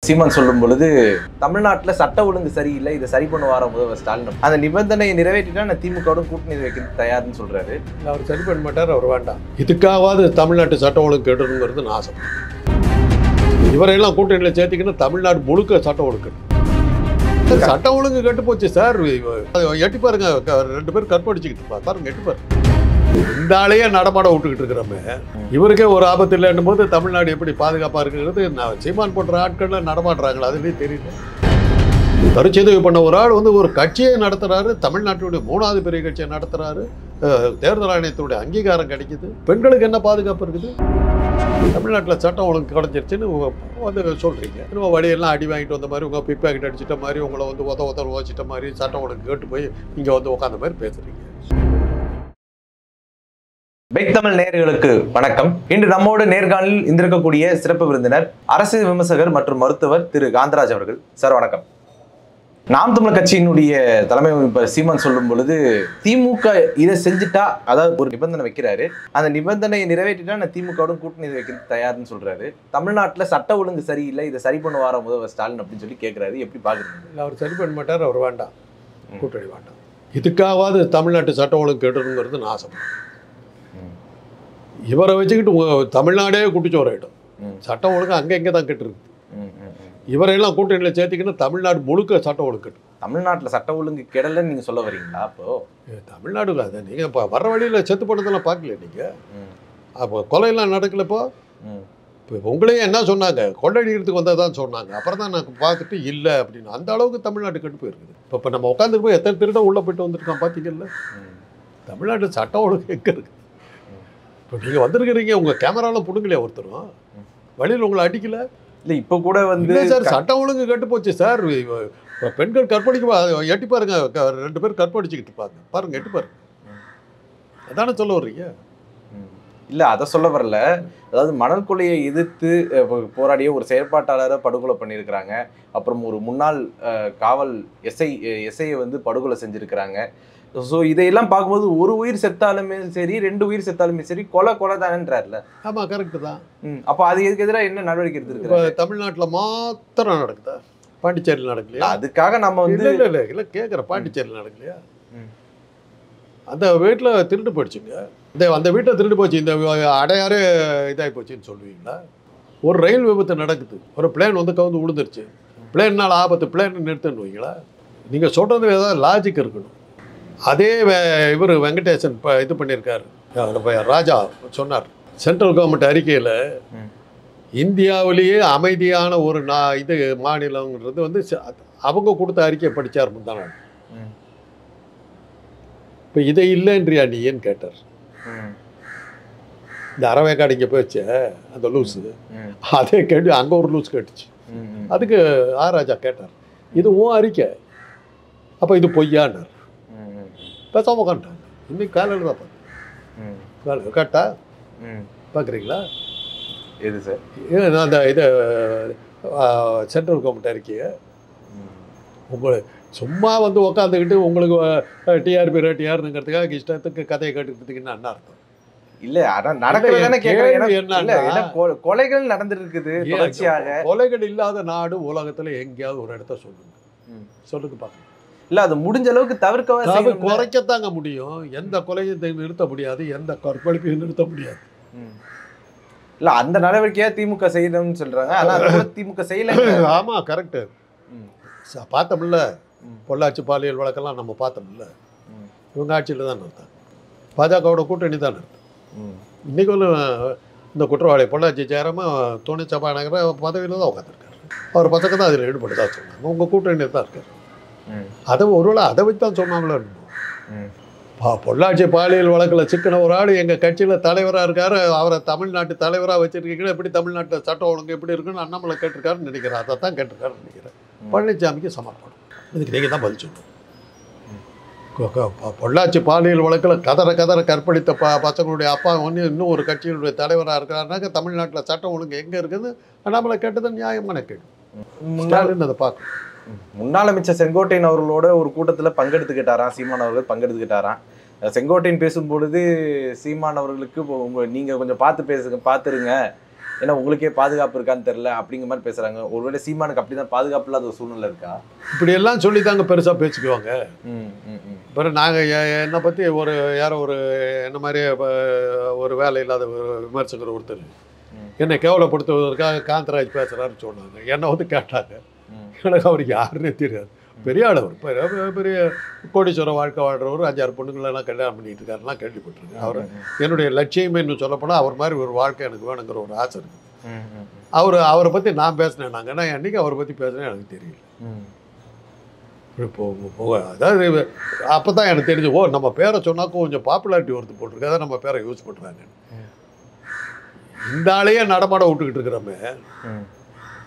சீமான் சொல்லும் பொழுது தமிழ்நாட்டில் சட்ட ஒழுங்கு சரியில்லை, இதை சரி பண்ணுவார முதல்வர் ஸ்டாலின். அந்த நிபந்தனையை நிறைவேற்றிட்டா நான் திமுகவுடன் கூட்டணி வைக்க தயார்னு சொல்றாரு. அவர் சரி பண்ண மாட்டார், அவர் வேண்டாம். இதுக்காவது தமிழ்நாட்டு சட்ட ஒழுங்கு கெடணுங்கிறது நான் ஆசை. இவரையெல்லாம் கூட்டணியில் சேர்த்திக்கணும், தமிழ்நாடு முழுக்க சட்ட ஒழுங்கு. சட்ட ஒழுங்கு கெட்டு போச்சு சார். எட்டி பாருங்க, 2 பேர் கற்பழிச்சுக்கிட்டு பாருங்க, எட்டி பாருங்க. இந்த ஆளையே நடமாட விட்டுக்கிட்டு இருக்கிறோமே, இவருக்கே ஒரு ஆபத்து இல்லைன்னும் போது தமிழ்நாடு எப்படி பாதுகாப்பாக இருக்குங்கிறது சீமான் போன்ற ஆட்கள்லாம் நடமாடுறாங்களா அதுலேயே தெரியல. கருச்சுதவி பண்ண ஒரு ஆள் ஒரு கட்சியை நடத்துறாரு, தமிழ்நாட்டுடைய 3வது பெரிய கட்சியை நடத்துறாரு, தேர்தல் ஆணையத்துடைய அங்கீகாரம் கிடைக்குது. பெண்களுக்கு என்ன பாதுகாப்பு இருக்குது? தமிழ்நாட்டில் சட்டம் ஒழுங்கு குறைஞ்சிருச்சுன்னு சொல்கிறீங்க. இன்னும் வழியெல்லாம் அடி வாங்கிட்டு வந்த மாதிரி, உங்கள் பிக் பாக்கெட் அடிச்சிட்ட மாதிரி, உங்களை உத ஓச்சிட்ட மாதிரி, சட்டம் ஒழுங்கு கேட்டு போய் இங்கே உட்காந்த மாதிரி பேசுகிறீங்க. பெக் தமிழ் நேயர்களுக்கு வணக்கம். இன்று நம்மோடு நேர்காணலில் இருந்திருக்கக்கூடிய சிறப்பு விருந்தினர் அரசியல் விமர்சகர் மற்றும் மருத்துவர் திரு காந்தராஜ் அவர்கள். சார் வணக்கம். நாம் தமிழர் கட்சியினுடைய தலைமை சீமான் சொல்லும் பொழுது திமுக இதை செஞ்சுட்டா, அதாவது ஒரு நிபந்தனை வைக்கிறாரு, அந்த நிபந்தனையை நிறைவேற்றிட்டா நான் திமுகவுடன் கூட்டணி வைக்க தயார்னு சொல்றாரு. தமிழ்நாட்டில் சட்ட ஒழுங்கு சரியில்லை, இதை சரி பண்ணுவார முதல்வர் ஸ்டாலின் அப்படின்னு சொல்லி கேட்கிறாரு. எப்படி பாக்குறீங்க? அவர் சரி பண்ண மாட்டார், அவர் வேண்டாம், கூட்டணி வேண்டாம். இதுக்காவது தமிழ்நாட்டு சட்ட ஒழுங்கு கெடணுங்கிறது நான் ஆசை. இவரை வச்சுக்கிட்டு தமிழ்நாடே குட்டிச்சோராயிடும். சட்டம் ஒழுங்கு அங்கே தான் கெட்டுருக்கு. இவரையெல்லாம் கூட்டணியில் சேர்த்திக்கணும், தமிழ்நாடு முழுக்க சட்டம் ஒழுங்கு. தமிழ்நாட்டில் சட்ட ஒழுங்கு கெடலன்னு நீங்கள் சொல்ல வரீங்களா? அப்போ தமிழ்நாடுல அதை நீங்கள் இப்போ வர வழியில் செத்து பண்ணதெல்லாம் பார்க்கல நீங்கள். அப்போ கொலையெல்லாம் நடக்கலப்போ இப்போ உங்களையே என்ன சொன்னாங்க, கொள்ளடிக்கிறதுக்கு வந்ததான் சொன்னாங்க. அப்புறம் தான் நான் பார்த்துட்டு இல்லை அப்படின்னு. அந்த அளவுக்கு தமிழ்நாடு கெட்டு போயிருக்குது. இப்போ நம்ம உட்காந்துட்டு போய் எத்தனை திருடம் உள்ளே போயிட்டு வந்துருக்கான் பார்த்தீங்கல்ல. தமிழ்நாட்டு சட்டம் ஒழுங்கு எங்கே இருக்குது? இப்போ நீங்கள் வந்திருக்கிறீங்க, உங்கள் கேமராலாம் பிடுங்கலையா ஒருத்தரும்? வழியில் உங்களை அடிக்கல? இல்லை இப்போ கூட சார் சட்டம் ஒழுங்கு கெட்டு போச்சு சார். பெண்கள் கற்பழிக்க எட்டி பாருங்க, 2 பேர் கற்பழிச்சுக்கிட்டு பாருங்க, எட்டி பாருங்க. அதானே சொல்ல வர்றீங்க? இல்லை அதை சொல்ல வரல. அதாவது மணல் கொள்ளையை எதிர்த்து போராடிய ஒரு செயற்பாட்டாளரை படுகொலை பண்ணியிருக்கிறாங்க. அப்புறம் ஒரு முன்னாள் காவல் எஸ்ஐயை படுகொலை செஞ்சுருக்கிறாங்க. ஸோ இதையெல்லாம் பார்க்கும்போது ஒரு உயிர் செத்தாலுமே சரி, 2 உயிர் செத்தாலுமே சரி, கொலை தானேன்றார்ல. ஆமாம், கரெக்டு தான். அப்போ அது இதுக்கு எதிராக என்ன நடவடிக்கை எடுத்துருக்கு? தமிழ்நாட்டில் மாத்திரம் நடக்குதா? பாண்டிச்சேரியில் நடக்கலையா? அதுக்காக நம்ம இல்லை கேட்குறேன், பாண்டிச்சேரியில் நடக்கலையா? அந்த வீட்டில் திருட்டு போயிடுச்சுங்க. அந்த வீட்டில் திருட்டு போச்சு, இந்த அடையாரே இதாகி போச்சுன்னு சொல்லுவீங்களா? ஒரு ரயில் விபத்து நடக்குது, ஒரு பிளேன் கவுந்து விழுந்துருச்சு, பிளேன்னால் ஆபத்து, பிளேன் நிறுத்துன்னுவீங்களா? நீங்கள் சொல்கிறது ஏதாவது லாஜிக் இருக்கணும். அதே இவர் வெங்கடேசன் இது பண்ணியிருக்காரு, ராஜா சொன்னார், சென்ட்ரல் கவர்மெண்ட் அறிக்கையில் இந்தியாவிலேயே அமைதியான ஒரு இது மாநிலங்கிறது அவங்க கொடுத்த அறிக்கையை படித்தார் முந்தான. இப்போ இதை இல்லைன்றியா நீ ஏன்னு கேட்டார். இந்த அறவேக்காடு இங்கே போயிடுச்சு அந்த லூஸு, அதே கேட்டு அங்கே ஒரு லூஸ் கேட்டுச்சு. அதுக்கு ராஜா கேட்டார், இது உன் அறிக்கை, அப்போ இது பொய்யான்னார். பேசாமல் உட்காந்துட்டாங்க. இன்னைக்கு காலையில் தான் பார்த்தேன். கரெக்டா பார்க்குறீங்களா? எது சார்? அந்த இதை சென்ட்ரல் கவர்மெண்ட் அறிக்கையை சும்மா உட்காந்துக்கிட்டு உங்களுக்கு டிஆர்பி ரேட்டியாருங்கிறதுக்காக இஷ்டத்துக்கு கதையை கேட்டுக்கிறதுக்குன்னு என்ன அர்த்தம்? இல்லை, அதான் நடக்கிறதானே கேட்குறேன். கொலைகள் நடந்துட்டு இருக்குது தொடர்ச்சியாக. கொலைகள் இல்லாத நாடு உலகத்தில் எங்கேயாவது ஒரு இடத்த சொல்லுங்க பார்க்கலாம். இல்லை, அது முடிஞ்ச அளவுக்கு குறைக்கத்தாங்க முடியும். எந்த கொலையும் நிறுத்த முடியாது, எந்த கற்பழிப்பையும் நிறுத்த முடியாது. இல்லை, அந்த நடவடிக்கையாக திமுக செய்யணும்னு சொல்கிறாங்க. ஆனால் திமுக செய்யலை. ஆமாம், கரெக்டு. பார்த்தோம்ல, பொள்ளாச்சி பாலியல் வழக்கெல்லாம் நம்ம பார்த்தோம்ல, இவங்க ஆட்சியில் தான் நடத்தாங்க, பாஜகவோட கூட்டணி தான் நடத்தும். இன்றைக்கு இந்த குற்றவாளி பொள்ளாச்சி சேராமல் துணை சபாநாயகர் பதவியில் தான் உட்காந்துருக்காரு. அவர் பசங்க தான் அதில் ஈடுபட்டு தான் சொன்னாங்க, உங்கள் கூட்டணியில் தான் இருக்கார். அதை ஒருவேளை அதை வச்சு தான் சொன்னாங்களோ. பொள்ளாச்சி பாலியல் வழக்கில் சிக்கின ஒரு ஆள் எங்கள் கட்சியில் தலைவராக இருக்கார், அவரை தமிழ்நாட்டு தலைவராக வச்சுருக்கீங்கன்னா எப்படி தமிழ்நாட்டில் சட்டம் ஒழுங்கு எப்படி இருக்குன்னு அண்ணாமலை கேட்டிருக்காருன்னு நினைக்கிறேன். அதை தான் கேட்டிருக்காருன்னு நினைக்கிறேன். பழனிசாமிக்கு சமர்ப்பணம். இதுக்கு நீங்கள் தான் பதில் சொல்லணும். பொள்ளாச்சி பாலியல் வழக்கில் கதற கற்பழித்த பசங்களுடைய அப்பா இன்னும் ஒரு கட்சியினுடைய தலைவராக இருக்கிறாருனாக்க தமிழ்நாட்டில் சட்டம் ஒழுங்கு எங்கே இருக்குதுன்னு அண்ணாமலை கேட்டது நியாயமான கேள்வி. ஸ்டாலின் அதை பார்க்கணும். முன்னாள் அமைச்சர் செங்கோட்டையன் அவர்களோட ஒரு கூட்டத்தில் பங்கெடுத்துக்கிட்டாராம் சீமான் அவர்கள். பங்கெடுத்துக்கிட்டாராம். செங்கோட்டையன் பேசும்பொழுது சீமான் அவர்களுக்கு நீங்கள் கொஞ்சம் பார்த்துருங்க, ஏன்னா உங்களுக்கே பாதுகாப்பு இருக்கான்னு தெரியல அப்படிங்கிற மாதிரி பேசுறாங்க. ஒருவேளை சீமானுக்கு அப்படிதான் பாதுகாப்பு இல்லாத ஒரு சூழ்நிலை இருக்கா? இப்படி எல்லாம் சொல்லி தாங்க பெருசா பேசிக்குவாங்க. பிறகு நாங்கள் என்னை பற்றி யாரோ என்ன மாதிரியே ஒரு வேலை இல்லாத விமர்சகர் ஒருத்தர் என்னை கேவலப்படுத்துவதற்காக காந்தராஜ் பேசுகிறாருன்னு சொன்னாங்க. என்னை வந்து கேட்டாங்க. எனக்கு அவருக்கு யாருன்னே தெரியாது. பெரிய ஆளவர், பெரிய கோடீஸ்வர வாழ்க்கை வாழ்கிறவர், 5-6 பொண்ணுங்களெல்லாம் கல்யாணம் பண்ணிட்டு இருக்காருலாம் கேள்விப்பட்டிருக்கேன். அவர் என்னுடைய லட்சியமே இன்னும் சொல்லப்போனால் அவர் மாதிரி ஒரு வாழ்க்கை எனக்கு வேணுங்கிற ஒரு ஆசை இருக்குது. அவரை பற்றி நான் பேசினேன். நான் என்னைக்கு அவரை பற்றி பேசுனேன் எனக்கு தெரியல. இப்போ அதாவது அப்போ தான் எனக்கு தெரிஞ்சு, நம்ம பேரை சொன்னாக்கும் கொஞ்சம் பாப்புலாரிட்டி ஒருத்தர் போட்டிருக்கு, அதான் நம்ம பேரை யூஸ் பண்ணுறாங்க. இந்த ஆளையே நடமாட விட்டுக்கிட்டு இருக்கிறோமே,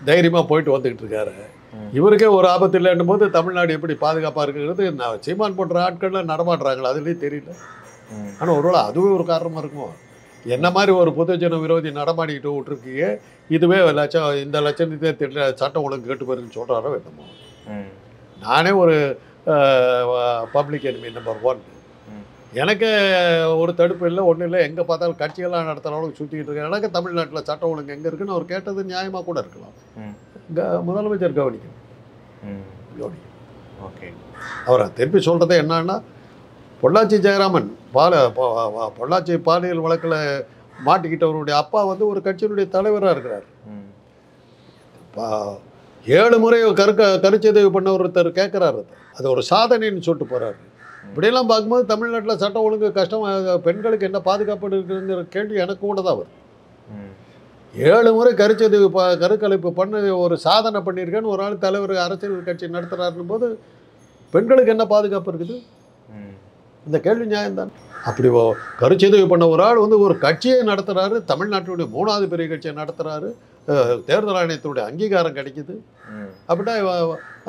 தைரியமாக போயிட்டு வந்துக்கிட்டு இருக்காரு. இவருக்கே ஒரு ஆபத்து இல்லைன்னும் போது தமிழ்நாடு எப்படி பாதுகாப்பாக இருக்குங்கிறது நான் சீமான் போன்ற ஆட்கள்லாம் நடமாடுறாங்களா அதுலேயும் தெரியல. ஆனால் ஒருவேளை அதுவே ஒரு காரணமாக இருக்குமோ. என்ன மாதிரி ஒரு பொதுஜன விரோதி நடமாடிக்கிட்டு விட்டுருக்கீங்க, இதுவே இந்த லட்சணத்தை தெரியல, சட்டம் ஒழுங்கு கேட்டு போயிருன்னு சொல்கிறாரோ என்னமோ. நானே ஒரு பப்ளிக் எனிமி நம்பர் 1. எனக்கு ஒரு தடுப்பு இல்லை, ஒன்றும் இல்லை. எங்கே பார்த்தாலும் கட்சிகள்லாம் நடத்துகிற அளவுக்கு சுற்றிக்கிட்டு இருக்கேன். எனக்கு தமிழ்நாட்டில் சட்டம் ஒழுங்கு எங்கே இருக்குன்னு அவர் கேட்டது நியாயமாக கூட இருக்கலாம். முதலமைச்சர் கவனிக்கணும். ஓகே, அவரை திருப்பி சொல்கிறதே என்னன்னா, பொள்ளாச்சி ஜெயராமன் பொள்ளாச்சி பாலியல் வழக்கில் மாட்டிக்கிட்டவருடைய அப்பா வந்து ஒரு கட்சியினுடைய தலைவராக இருக்கிறார். 7 முறை கருச்சதவி பண்ண ஒருத்தர் கேட்குறாரு. அது ஒரு சாதனைன்னு சொல்லிட்டு போகிறாரு. இப்படியெல்லாம் பார்க்கும்போது தமிழ்நாட்டில் சட்டம் ஒழுங்கு கஷ்டம், பெண்களுக்கு என்ன பாதுகாப்பு இருக்குங்கிற கேள்வி எனக்கு கூட தான் வருது. 7 முறை கருக்கலைப்பு பண்ண ஒரு சாதனை பண்ணியிருக்கேன்னு ஒரு ஆள் தலைவர் அரசியல் கட்சி நடத்துகிறாருன்னு போது பெண்களுக்கு என்ன பாதுகாப்பு இருக்குது? இந்த கேள்வி நியாயம்தான். அப்படி கருச்சதவி பண்ண ஒரு ஆள் வந்து ஒரு கட்சியை நடத்துகிறாரு, தமிழ்நாட்டினுடைய 3வது பெரிய கட்சியை நடத்துகிறாரு, தேர்தல் ஆணையத்தினுடைய அங்கீகாரம் கிடைக்குது அப்படின்னா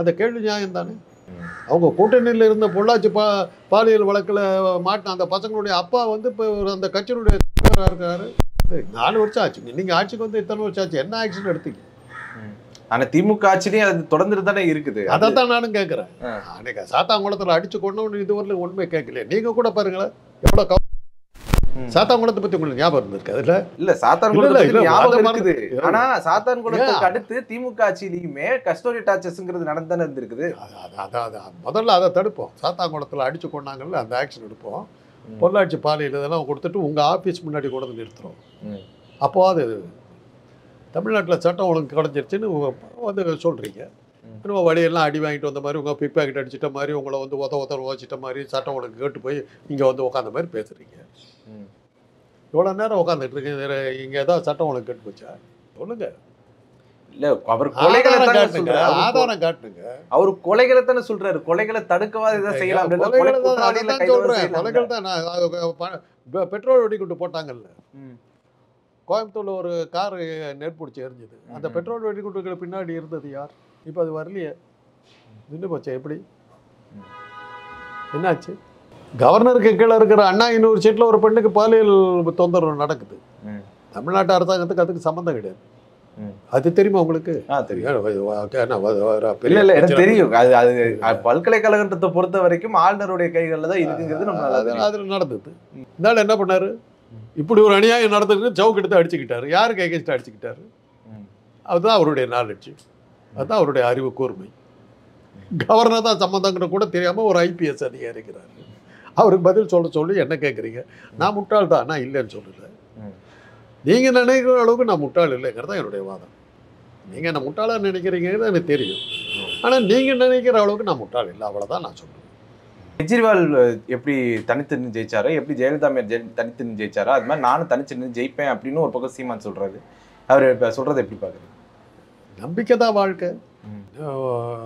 அந்த கேள்வி நியாயம் தானே. அவங்க கூட்டணியில் இருந்த பொள்ளாச்சி பாலியல் வழக்கில் மாட்டின அந்த பசங்களுடைய அப்பா வந்து இப்போ அந்த கட்சியினுடைய தலைவராக இருக்காரு. 4 வருஷம் ஆச்சு. நீங்கள் ஆட்சிக்கு வந்து இத்தனை வருஷம் ஆச்சு, என்ன ஆக்ஷன் எடுத்தீங்க? ஆனால் திமுக ஆட்சிலேயே அது தொடர்ந்துட்டு தானே இருக்குது. அதை தான் நானும் கேட்குறேன். அன்றைக்கி சாத்தாங்குளத்தில் அடித்து கொண்டவனு இதுவரையிலும் உண்மை கேட்கலையே. நீங்கள் கூட பாருங்களேன், எவ்வளோ சாத்தான்குளத்தை பற்றி உங்களுக்கு ஞாபகம் இருந்திருக்கு? அதில் இல்லை, சாத்தான்குளத்துல ஞாபகம் இருக்குது. ஆனால் சாத்தான்குளத்துக்கு அடுத்து திமுக ஆட்சியிலையுமே கஸ்டோடி டார்ச்சர்ஸ்ங்கிறது நடந்தானே இருந்திருக்குது. முதல்ல அதை தடுப்போம். சாத்தான்குளத்தில் அடித்து கொண்டாங்கல்ல, அந்த ஆக்ஷன் எடுப்போம். பொள்ளாச்சி பாலியல் இதெல்லாம் கொடுத்துட்டு உங்கள் ஆஃபீஸ் முன்னாடி கூட நிறுத்துகிறோம். அப்போது அது தமிழ்நாட்டில் சட்டம் ஒழுங்கு கிடைச்சிருச்சுன்னு வந்து சொல்கிறீங்க. இன்னும் வழியெல்லாம் அடி வாங்கிட்டு வந்த மாதிரி, உங்கள் பிக் பேக்கெட் அடிச்சிட்ட மாதிரி, உங்களை வந்து ஒருத்தர் ஓச்சிட்ட மாதிரி, சட்டம் ஒழுங்கு கேட்டு போய் இங்கே வந்து உட்காந்த மாதிரி பேசுகிறீங்க. இவ்வளோ நேரம் உட்காந்துட்டு இருக்கீங்க, இங்கே ஏதாவது சட்டம் ஒழுங்கு கேட்டு போச்சா சொல்லுங்க. இல்ல, அவர் கொலைகளை காட்டுங்க, ஆதாரம் காட்டுங்க. அவர் கொலைகளை தானே சொல்றாரு, கொலைகளை தடுக்கவா இதை செய்யலாம். கொலைகள் தான். பெட்ரோல் வெடிகுண்டு போட்டாங்கல்ல கோயம்புத்தூர்ல, ஒரு கார் நெருப்பிடிச்சு எரிஞ்சுது. அந்த பெட்ரோல் வெடிகுண்டுகள் பின்னாடி இருந்தது யார்? இப்போ அது வரலையே, நின்று போச்சா? எப்படி என்னாச்சு? கவர்னருக்கு கீழே இருக்கிற அண்ணா யூனிவர்சிட்டியில் ஒரு பெண்ணுக்கு பாலியல் தொந்தரவு நடக்குது. தமிழ்நாட்டு அரசாங்கத்துக்கு அதுக்கு சம்மந்தம் கிடையாது. அது தெரியுமா உங்களுக்கு? தெரியும். அது பல்கலைக்கழகத்தை பொறுத்த வரைக்கும் ஆளுநருடைய கைகளில் தான் இருக்குங்கிறது நம்ம அதில் நடந்தது. இருந்தாலும் என்ன பண்ணாரு? இப்படி ஒரு அநியாயம் நடந்துட்டு சவுக்கு எடுத்து அடிச்சுக்கிட்டாரு. யாருக்கு எகென்ஸ்ட் அடிச்சுக்கிட்டாரு? அதுதான் அவருடைய நாலேஜ், அதுதான் அவருடைய அறிவு கூர்மை. கவர்னர் தான் சம்மந்தங்கிற கூட தெரியாமல் ஒரு ஐபிஎஸ் அதிகாரிக்கிறாரு. அவருக்கு பதில் சொல்லி என்ன கேட்குறீங்க? நான் முட்டாள் தான், நான் இல்லைன்னு சொல்லலை. நீங்கள் நினைக்கிற அளவுக்கு நான் முட்டாள் இல்லைங்கிறது தான் என்னுடைய வாதம். நீங்கள் என்ன முட்டாளாக நினைக்கிறீங்கிறது எனக்கு தெரியும். ஆனால் நீங்கள் நினைக்கிற அளவுக்கு நான் முட்டாள் இல்லை, அவ்வளோதான் நான் சொல்லுவேன். கெஜ்ரிவால் எப்படி தனித்து நின்று ஜெயிச்சாரோ, எப்படி ஜெயலலிதா தனித்து நின்று ஜெயிச்சாரோ, அது மாதிரி நானும் தனிச்சு நின்று ஜெயிப்பேன் அப்படின்னு ஒரு பக்கம் சீமான் சொல்கிறாரு. அவர் இப்போ சொல்கிறத எப்படி பார்க்குறீங்க? நம்பிக்கை தான் வாழ்க்கை.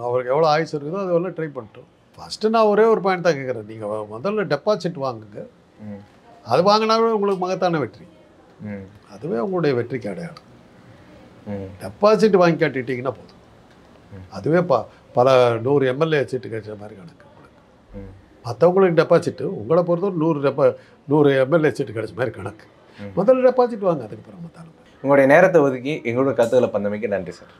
அவருக்கு எவ்வளோ ஆயுசு இருக்குதோ அது எல்லாம் ட்ரை பண்ணிட்டோம். ஃபஸ்ட்டு நான் ஒரே ஒரு பாயிண்ட் தான் கேட்குறேன். நீங்கள் முதல்ல டெபாசிட் வாங்குங்க. அது வாங்கினாவே உங்களுக்கு மகத்தான வெற்றி. அதுவே உங்களுடைய வெற்றிக்கு அடையாளம். டெபாசிட் வாங்கி காட்டிட்டீங்கன்னா போதும். அதுவே பல 100 எம்எல்ஏ சீட்டு கிடைச்ச மாதிரி கணக்கு. மற்றவங்களுக்கு டெபாசிட்டு உங்களை பொறுத்தவரை 100 எம்எல்ஏ சீட்டு கிடைச்ச மாதிரி கணக்கு. முதல்ல டெபாசிட் வாங்க, அதுக்கப்புறம் மற்ற. உங்களுடைய நேரத்தை ஒதுக்கி எங்களோட கருத்துக்களை பந்தமைக்கு நன்றி சார்.